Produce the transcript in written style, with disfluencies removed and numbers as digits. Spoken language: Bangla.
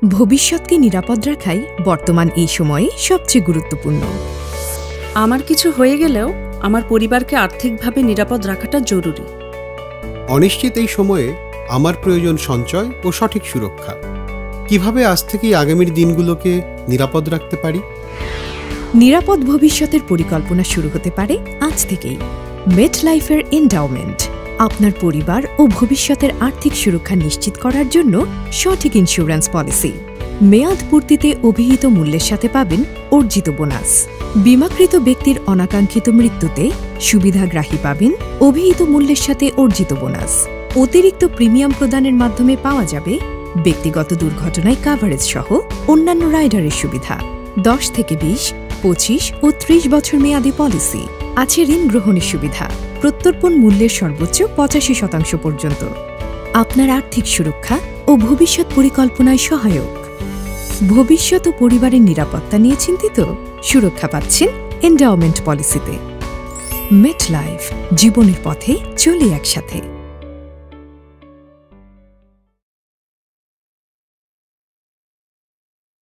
ভবিষ্যৎকে নিরাপদ রাখাই বর্তমান এই সময়ে সবচেয়ে গুরুত্বপূর্ণ। আমার কিছু হয়ে গেলেও আমার পরিবারকে আর্থিকভাবে নিরাপদ রাখাটা জরুরি। অনিশ্চিত এই সময়ে আমার প্রয়োজন সঞ্চয় ও সঠিক সুরক্ষা। কিভাবে আজ থেকেই আগামীর দিনগুলোকে নিরাপদ রাখতে পারি? নিরাপদ ভবিষ্যতের পরিকল্পনা শুরু হতে পারে আজ থেকেই। মেটলাইফের এন্ডাওমেন্ট আপনার পরিবার ও ভবিষ্যতের আর্থিক সুরক্ষা নিশ্চিত করার জন্য সঠিক ইন্স্যুরেন্স পলিসি। মেয়াদ পূর্তিতে অভিহিত মূল্যের সাথে পাবেন অর্জিত বোনাস। বীমাকৃত ব্যক্তির অনাকাঙ্ক্ষিত মৃত্যুতে সুবিধাগ্রাহী পাবেন অভিহিত মূল্যের সাথে অর্জিত বোনাস। অতিরিক্ত প্রিমিয়াম প্রদানের মাধ্যমে পাওয়া যাবে ব্যক্তিগত দুর্ঘটনায় কাভারেজ সহ অন্যান্য রাইডারের সুবিধা। 10 থেকে 20, 25 ও 30 বছর মেয়াদী পলিসি। আছে ঋণ গ্রহণের সুবিধা, প্রত্যর্পণ মূল্যের সর্বোচ্চ 85% পর্যন্ত। আপনার আর্থিক সুরক্ষা ও ভবিষ্যৎ পরিকল্পনায় সহায়ক। ভবিষ্যৎ ও পরিবারের নিরাপত্তা নিয়ে চিন্তিত? সুরক্ষা পাচ্ছেন এন্ডাওমেন্ট পলিসিতে। মেটলাইফ, জীবনের পথে চলি একসাথে।